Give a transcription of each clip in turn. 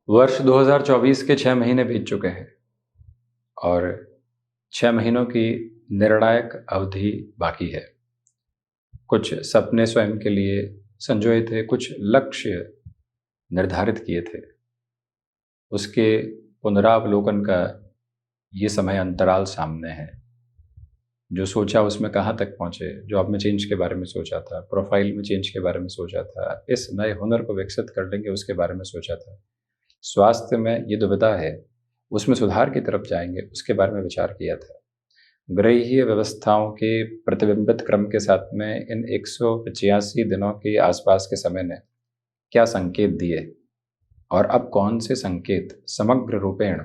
वर्ष 2024 के 6 महीने बीत चुके हैं और 6 महीनों की निर्णायक अवधि बाकी है। कुछ सपने स्वयं के लिए संजोए थे, कुछ लक्ष्य निर्धारित किए थे। उसके पुनरावलोकन का ये समय अंतराल सामने है। जो सोचा उसमें कहाँ तक पहुँचे, जॉब में चेंज के बारे में सोचा था, प्रोफाइल में चेंज के बारे में सोचा था, इस नए हुनर को विकसित कर लेंगे उसके बारे में सोचा था। स्वास्थ्य में ये दुविधा है, उसमें सुधार की तरफ जाएंगे उसके बारे में विचार किया था। ग्रहीय व्यवस्थाओं के प्रतिबिंबित क्रम के साथ में इन 185 दिनों के आसपास के समय ने क्या संकेत दिए और अब कौन से संकेत समग्र रूपेण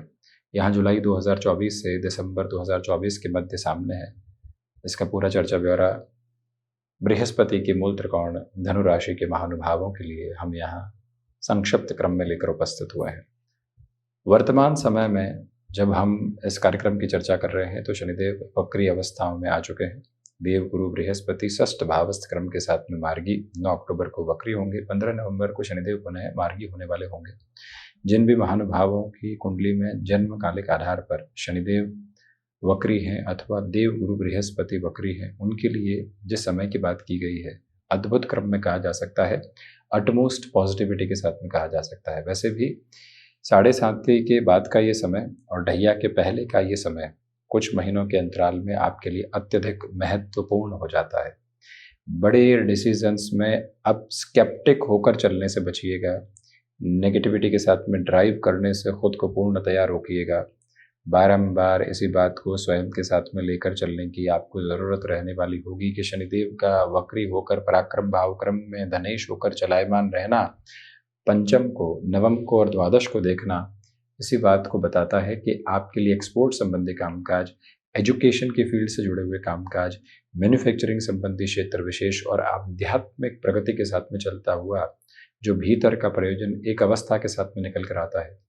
यहाँ जुलाई 2024 से दिसंबर 2024 के मध्य सामने है, इसका पूरा चर्चा ब्यौरा बृहस्पति के मूल त्रिकोण धनु राशि के महानुभावों के लिए हम यहाँ संक्षिप्त क्रम में लेकर उपस्थित हुए हैं। वर्तमान समय में जब हम इस कार्यक्रम की चर्चा कर रहे हैं तो शनिदेव वक्री अवस्थाओं में आ चुके हैं। देव गुरु बृहस्पति षष्ठ भावस्थ क्रम के साथ में मार्गी 9 अक्टूबर को वक्री होंगे। 15 नवंबर को शनिदेव पुनः मार्गी होने वाले होंगे। जिन भी महानुभावों की कुंडली में जन्म कालिक आधार पर शनिदेव वक्री हैं अथवा देव गुरु बृहस्पति वक्री हैं, उनके लिए जिस समय की बात की गई है अद्भुत क्रम में कहा जा सकता है, अटमोस्ट पॉजिटिविटी के साथ में कहा जा सकता है। वैसे भी 7:30 के बाद का ये समय और ढैया के पहले का ये समय कुछ महीनों के अंतराल में आपके लिए अत्यधिक महत्वपूर्ण हो जाता है। बड़े डिसीजंस में अब स्केप्टिक होकर चलने से बचिएगा। नेगेटिविटी के साथ में ड्राइव करने से खुद को पूर्णतया रोकिएगा। बारंबार इसी बात को स्वयं के साथ में लेकर चलने की आपको ज़रूरत रहने वाली होगी कि शनिदेव का वक्री होकर पराक्रम भावक्रम में धनेश होकर चलायमान रहना, पंचम को, नवम को और द्वादश को देखना इसी बात को बताता है कि आपके लिए एक्सपोर्ट संबंधी कामकाज, एजुकेशन की फील्ड से जुड़े हुए कामकाज, मैन्युफैक्चरिंग संबंधी क्षेत्र विशेष और आध्यात्मिक प्रगति के साथ में चलता हुआ जो भीतर का प्रयोजन एक अवस्था के साथ में निकल कर आता है,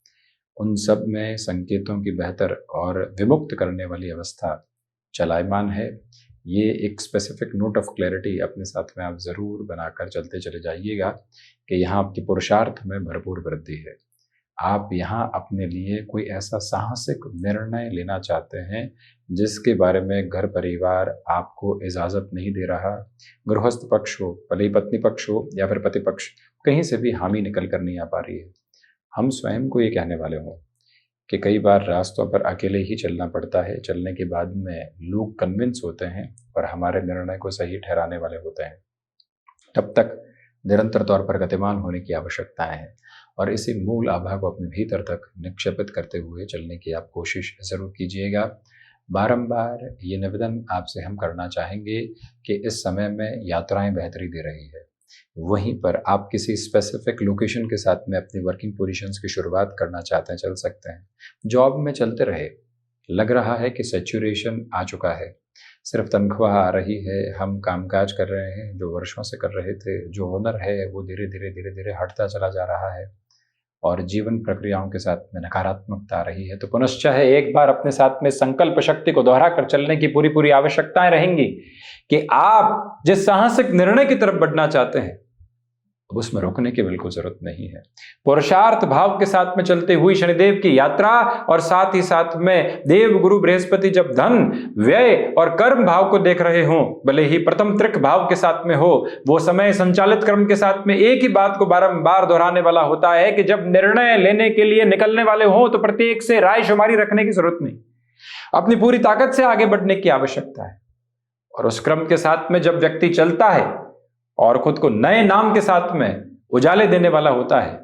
उन सब में संकेतों की बेहतर और विमुक्त करने वाली अवस्था चलायमान है। ये एक स्पेसिफिक नोट ऑफ क्लैरिटी अपने साथ में आप ज़रूर बनाकर चलते चले जाइएगा कि यहाँ आपकी पुरुषार्थ में भरपूर वृद्धि है। आप यहाँ अपने लिए कोई ऐसा साहसिक निर्णय लेना चाहते हैं जिसके बारे में घर परिवार आपको इजाज़त नहीं दे रहा। गृहस्थ पक्ष हो, पति पत्नी पक्ष हो या फिर पति पक्ष, कहीं से भी हामी निकल कर नहीं आ पा रही है। हम स्वयं को ये कहने वाले हों कि कई बार रास्तों पर अकेले ही चलना पड़ता है। चलने के बाद में लोग कन्विंस होते हैं और हमारे निर्णय को सही ठहराने वाले होते हैं। तब तक निरंतर तौर पर गतिमान होने की आवश्यकता है और इसी मूल आभा को अपने भीतर तक निक्षेपित करते हुए चलने की आप कोशिश ज़रूर कीजिएगा। बारंबार ये निवेदन आपसे हम करना चाहेंगे कि इस समय में यात्राएं बेहतरी दे रही है, वहीं पर आप किसी स्पेसिफिक लोकेशन के साथ में अपनी वर्किंग पोजीशंस की शुरुआत करना चाहते हैं, चल सकते हैं। जॉब में चलते रहे, लग रहा है कि सैचुरेशन आ चुका है, सिर्फ तनख्वाह आ रही है, हम कामकाज कर रहे हैं जो वर्षों से कर रहे थे, जो हुनर है वो धीरे धीरे हटता चला जा रहा है और जीवन प्रक्रियाओं के साथ में नकारात्मकता आ रही है। तो पुनश्च है एक बार अपने साथ में संकल्प शक्ति को दोहरा कर चलने की पूरी आवश्यकताएं रहेंगी कि आप जिस साहसिक निर्णय की तरफ बढ़ना चाहते हैं उसमें रोकने की बिल्कुल जरूरत नहीं है। पुरुषार्थ भाव के साथ में चलते हुई शनिदेव की यात्रा और साथ ही साथ में देव गुरु बृहस्पति जब धन, व्यय और कर्म भाव को देख रहे हों, भले ही प्रथम त्रिक भाव के साथ में हो, वो समय संचालित क्रम के साथ में एक ही बात को बारंबार दोहराने वाला होता है कि जब निर्णय लेने के लिए निकलने वाले हों तो प्रत्येक से राय शुमारी रखने की जरूरत नहीं, अपनी पूरी ताकत से आगे बढ़ने की आवश्यकता है। और उस क्रम के साथ में जब व्यक्ति चलता है और खुद को नए नाम के साथ में उजाले देने वाला होता है,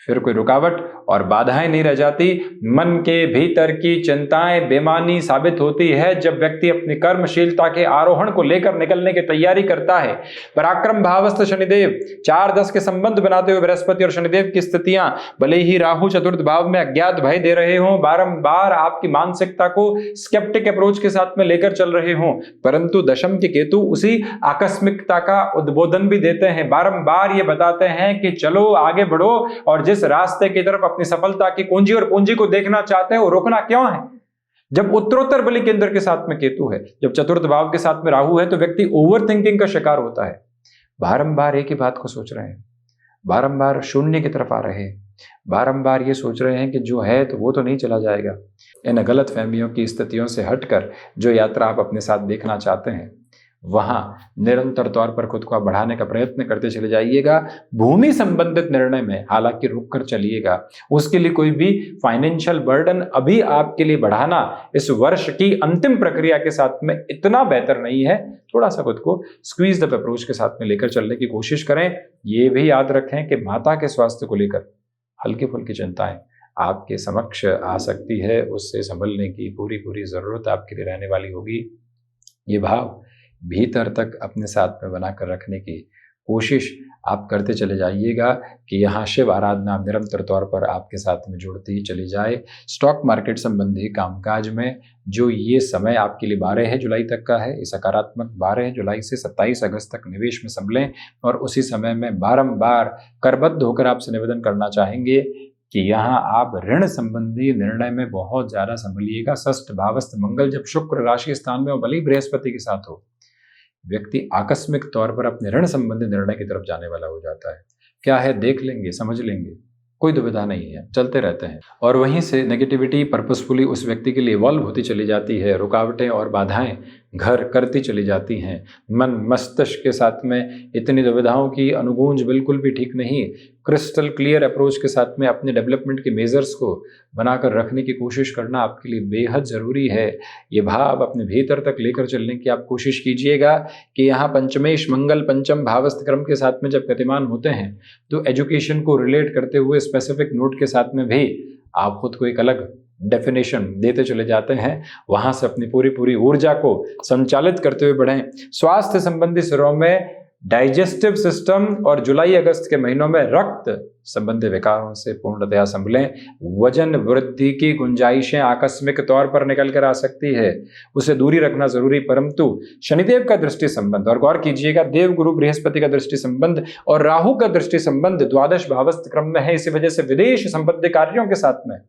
फिर कोई रुकावट और बाधाएं नहीं रह जाती। मन के भीतर की चिंताएं बेमानी साबित होती है जब व्यक्ति अपनी कर्मशीलता के आरोहण को लेकर निकलने की तैयारी करता है। पराक्रम भावस्थ शनिदेव 4-10 के संबंध बनाते हुए बृहस्पति और शनिदेव की स्थितियां भले ही राहु चतुर्थ भाव में अज्ञात भय दे रहे हों, बारंबार आपकी मानसिकता को स्केप्टिक अप्रोच के साथ में लेकर चल रहे हों, परंतु दशम के केतु उसी आकस्मिकता का उद्बोधन भी देते हैं। बारंबार ये बताते हैं कि चलो आगे बढ़ो और जिस रास्ते की तरफ अपनी सफलता की कुंजी और पूंजी को देखना चाहते हैं वो रोकना क्यों है। जब उत्तरोत्तर बलि केंद्र के साथ में केतु है, जब चतुर्थ भाव के साथ में राहु है, तो व्यक्ति ओवर थिंकिंग का शिकार होता है। बारंबार एक ही बात को सोच रहे हैं, बारंबार शून्य की तरफ आ रहे हैं, बारंबार ये सोच रहे हैं कि जो है तो वो तो नहीं चला जाएगा। इन गलत फहमियों की स्थितियों से हटकर जो यात्रा आप अपने साथ देखना चाहते हैं, वहां निरंतर तौर पर खुद को आप बढ़ाने का प्रयत्न करते चले जाइएगा। भूमि संबंधित निर्णय में हालांकि रुक कर चलिएगा। उसके लिए कोई भी फाइनेंशियल बर्डन अभी आपके लिए बढ़ाना इस वर्ष की अंतिम प्रक्रिया के साथ में इतना बेहतर नहीं है। थोड़ा सा खुद को स्क्वीज द अप्रोच के साथ में लेकर चलने की कोशिश करें। ये भी याद रखें कि माता के स्वास्थ्य को लेकर हल्की फुल्की चिंताएं आपके समक्ष आ सकती है। उससे संभलने की पूरी पूरी जरूरत आपके लिए रहने वाली होगी। ये भाव भीतर तक अपने साथ में बनाकर रखने की कोशिश आप करते चले जाइएगा कि यहाँ शिव आराधना निरंतर तौर पर आपके साथ में जुड़ती ही चली जाए। स्टॉक मार्केट संबंधी कामकाज में जो ये समय आपके लिए 12 जुलाई तक का है, ये सकारात्मक 12 जुलाई से 27 अगस्त तक निवेश में संभलें। और उसी समय में बारंबार करबद्ध होकर आपसे निवेदन करना चाहेंगे कि यहाँ आप ऋण संबंधी निर्णय में बहुत ज्यादा संभलिएगा। षष्ठ भावस्थ मंगल जब शुक्र राशि स्थान में और भले ही बृहस्पति के साथ हो, व्यक्ति आकस्मिक तौर पर अपने ऋण संबंधी निर्णय की तरफ जाने वाला हो जाता है। क्या है देख लेंगे, समझ लेंगे, कोई दुविधा नहीं है, चलते रहते हैं। और वहीं से नेगेटिविटी पर्पसफुली उस व्यक्ति के लिए इवॉल्व होती चली जाती है। रुकावटें और बाधाएं घर करती चली जाती हैं। मन मस्तिष्क के साथ में इतनी दुविधाओं की अनुगूंज बिल्कुल भी ठीक नहीं। क्रिस्टल क्लियर अप्रोच के साथ में अपने डेवलपमेंट के मेजर्स को बनाकर रखने की कोशिश करना आपके लिए बेहद ज़रूरी है। ये भाव अपने भीतर तक लेकर चलने की आप कोशिश कीजिएगा कि यहाँ पंचमेश मंगल पंचम भावस्थ क्रम के साथ में जब गतिमान होते हैं तो एजुकेशन को रिलेट करते हुए स्पेसिफिक नोट के साथ में भी आप खुद को एक अलग डेफिनेशन देते चले जाते हैं। वहां से अपनी पूरी पूरी ऊर्जा को संचालित करते हुए बढ़ें। स्वास्थ्य संबंधी सिरों में डाइजेस्टिव सिस्टम और जुलाई अगस्त के महीनों में रक्त संबंधी विकारों से पूर्णतया संभलें। वजन वृद्धि की गुंजाइशें आकस्मिक तौर पर निकल कर आ सकती है, उसे दूरी रखना जरूरी। परंतु शनिदेव का दृष्टि संबंध, और गौर कीजिएगा देव गुरु बृहस्पति का दृष्टि संबंध और राहु का दृष्टि संबंध द्वादश भावस्थ क्रम में है। इसी वजह से विदेश संबंधी कार्यों के साथ में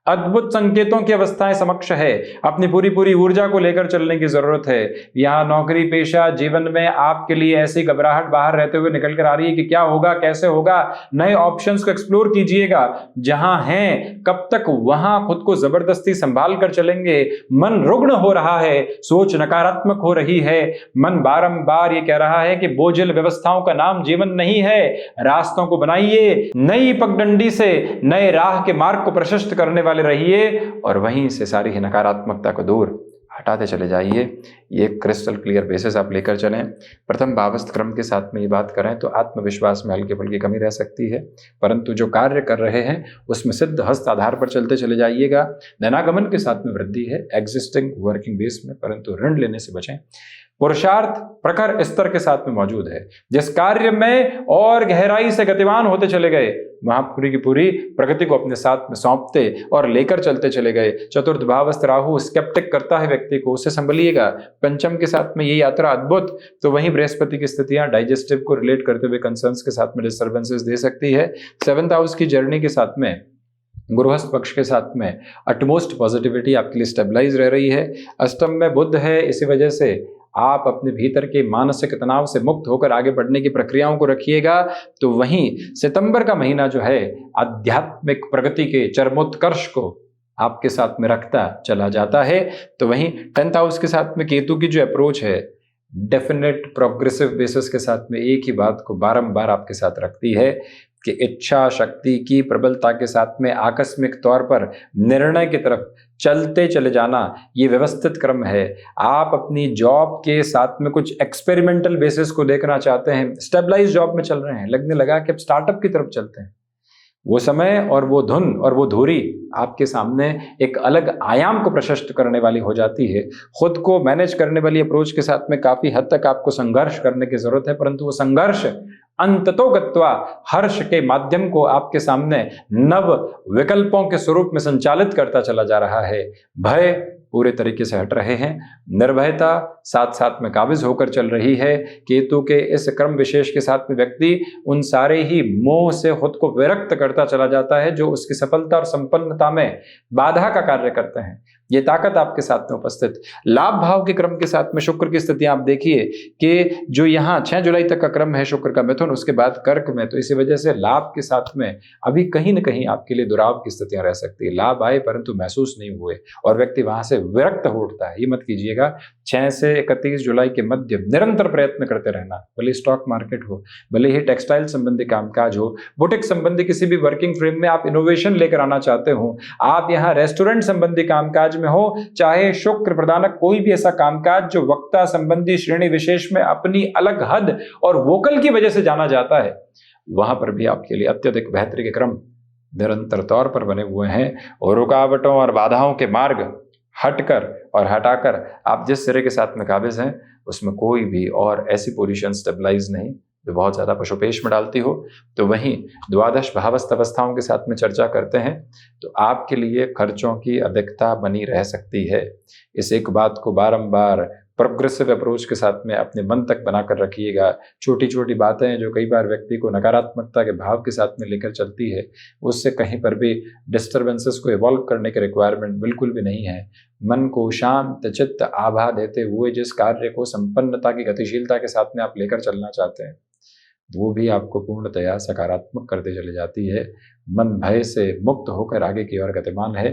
अद्भुत संकेतों की अवस्थाएं समक्ष है। अपनी पूरी पूरी ऊर्जा को लेकर चलने की जरूरत है। यहाँ नौकरी पेशा जीवन में आपके लिए ऐसी घबराहट बाहर रहते हुए निकल कर आ रही है कि क्या होगा, कैसे होगा। नए ऑप्शंस को एक्सप्लोर कीजिएगा। जहां हैं कब तक वहां खुद को जबरदस्ती संभाल कर चलेंगे। मन रुग्ण हो रहा है, सोच नकारात्मक हो रही है। मन बारंबार ये कह रहा है कि बोझिल व्यवस्थाओं का नाम जीवन नहीं है। रास्तों को बनाइए, नई पगडंडी से नए राह के मार्ग को प्रशस्त करने वाले रहिए और वहीं से सारी ही नकारात्मकता को दूर हटाते चले जाइए। ये क्रिस्टल क्लियर बेसिस आप लेकर चलें। प्रथम भावस्थ क्रम के साथ में ये बात करें तो आत्मविश्वास में हल्की फुल्की कमी रह सकती है, परंतु जो कार्य कर रहे हैं उसमें सिद्ध हस्त आधार पर चलते चले जाइएगा। धनागमन के साथ में वृद्धि है एग्जिस्टिंग वर्किंग बेस में, परंतु ऋण लेने से बचें। पुरुषार्थ प्रखर स्तर के साथ में मौजूद है। जिस कार्य में और गहराई से गतिमान होते चले गए वहां पूरी की पूरी प्रगति को अपने साथ में सौंपते और लेकर चलते चले गए। चतुर्थ भावस्थ राहु स्केप्टिक करता है व्यक्ति को, उससे संभलिएगा। पंचम के साथ में ये यात्रा अद्भुत, तो वहीं बृहस्पति की स्थितियां डाइजेस्टिव को रिलेट करते हुए कंसर्न्स के साथ में डिस्टर्बेंसेस दे सकती है। 7th हाउस की जर्नी के साथ में गृहस्थ पक्ष के साथ में अटमोस्ट पॉजिटिविटी आपके लिए स्टेबलाइज रह रही है। अष्टम में बुध है, इसी वजह से आप अपने भीतर के मानसिक तनाव से मुक्त होकर आगे बढ़ने की प्रक्रियाओं को रखिएगा। तो वहीं सितंबर का महीना जो है आध्यात्मिक प्रगति के चरमोत्कर्ष को आपके साथ में रखता चला जाता है। तो वहीं 10th हाउस के साथ में केतु की जो अप्रोच है डेफिनेट प्रोग्रेसिव बेसिस के साथ में एक ही बात को बारंबार आपके साथ रखती है कि इच्छा शक्ति की प्रबलता के साथ में आकस्मिक तौर पर निर्णय की तरफ चलते चले जाना, ये व्यवस्थित क्रम है। आप अपनी जॉब के साथ में कुछ एक्सपेरिमेंटल बेसिस को देखना चाहते हैं, स्टेबलाइज जॉब में चल रहे हैं, लगने लगा कि अब स्टार्टअप की तरफ चलते हैं। वो समय और वो धुन और वो धुरी आपके सामने एक अलग आयाम को प्रशस्त करने वाली हो जाती है। खुद को मैनेज करने वाली अप्रोच के साथ में काफी हद तक आपको संघर्ष करने की जरूरत है, परंतु वो संघर्ष अंततोगत्वा हर्ष के माध्यम को आपके सामने नव विकल्पों के स्वरूप में संचालित करता चला जा रहा है। भय पूरे तरीके से हट रहे हैं। निर्भयता साथ साथ में काबिज होकर चल रही है। केतु के इस क्रम विशेष के साथ में व्यक्ति उन सारे ही मोह से खुद को विरक्त करता चला जाता है जो उसकी सफलता और संपन्नता में बाधा का कार्य करते हैं। ये ताकत आपके साथ में उपस्थित। लाभ भाव के क्रम के साथ में शुक्र की स्थिति आप देखिए कि जो यहाँ 6 जुलाई तक का क्रम है शुक्र का मिथुन, उसके बाद कर्क में, तो इसी वजह से लाभ के साथ में अभी कहीं न कहीं आपके लिए दुराव की स्थितियां रह सकती है। लाभ आए परंतु महसूस नहीं हुए और व्यक्ति वहां से विरक्त हो उठता है। ये मत कीजिएगा। 6 से 31 जुलाई के मध्य निरंतर प्रयत्न करते रहना, भले स्टॉक मार्केट हो, भले ही टेक्सटाइल संबंधी कामकाज हो, बुटीक संबंधी किसी भी वर्किंग फ्रेम में आप इनोवेशन लेकर आना चाहते हो, आप यहाँ रेस्टोरेंट संबंधी कामकाज में हो, चाहे शुक्र प्रदानक कोई भी ऐसा कामकाज जो वक्ता संबंधी श्रेणी विशेष में अपनी अलग हद और वोकल की वजह से जाना जाता है, वहां पर भी आपके लिए अत्यधिक बेहतरी के क्रम निरंतर तौर पर बने हुए हैं। और रुकावटों और बाधाओं के मार्ग हटकर और हटाकर आप जिस सिरे के साथ में काबिज हैं उसमें कोई भी और ऐसी पोजीशन स्टेबलाइज नहीं जो बहुत ज्यादा पशुपेश में डालती हो। तो वहीं द्वादश भावस्थ अवस्थाओं के साथ में चर्चा करते हैं तो आपके लिए खर्चों की अधिकता बनी रह सकती है। इस एक बात को बारंबार प्रोग्रेसिव अप्रोच के साथ में अपने मन तक बनाकर रखिएगा। छोटी छोटी बातें जो कई बार व्यक्ति को नकारात्मकता के भाव के साथ में लेकर चलती है, उससे कहीं पर भी डिस्टर्बेंसेस को इवॉल्व करने के रिक्वायरमेंट बिल्कुल भी नहीं है। मन को शांत चित्त आभा देते हुए जिस कार्य को संपन्नता की गतिशीलता के साथ में आप लेकर चलना चाहते हैं वो भी आपको पूर्णतया सकारात्मक करते चली जाती है। मन भय से मुक्त होकर आगे की ओर गतिमान है।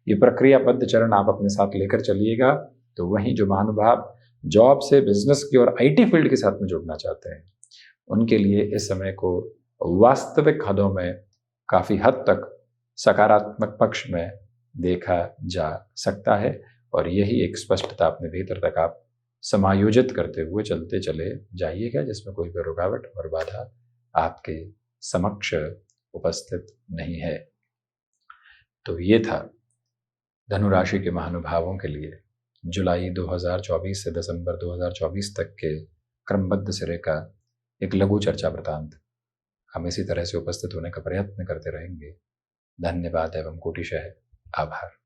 ये प्रक्रियाबद्ध चरण आप अपने साथ लेकर चलिएगा। तो वहीं जो महानुभाव जॉब से बिजनेस की और आईटी फील्ड के साथ में जुड़ना चाहते हैं उनके लिए इस समय को वास्तविक हदों में काफी हद तक सकारात्मक पक्ष में देखा जा सकता है और यही एक स्पष्टता अपने भीतर तक आप समायोजित करते हुए चलते चले जाइएगा जिसमें कोई भी रुकावट और बाधा आपके समक्ष उपस्थित नहीं है। तो ये था धनु राशि के महानुभावों के लिए जुलाई 2024 से दिसंबर 2024 तक के क्रमबद्ध सिरे का एक लघु चर्चा वृतांत। हम इसी तरह से उपस्थित होने का प्रयत्न करते रहेंगे। धन्यवाद एवं कोटिशः आभार।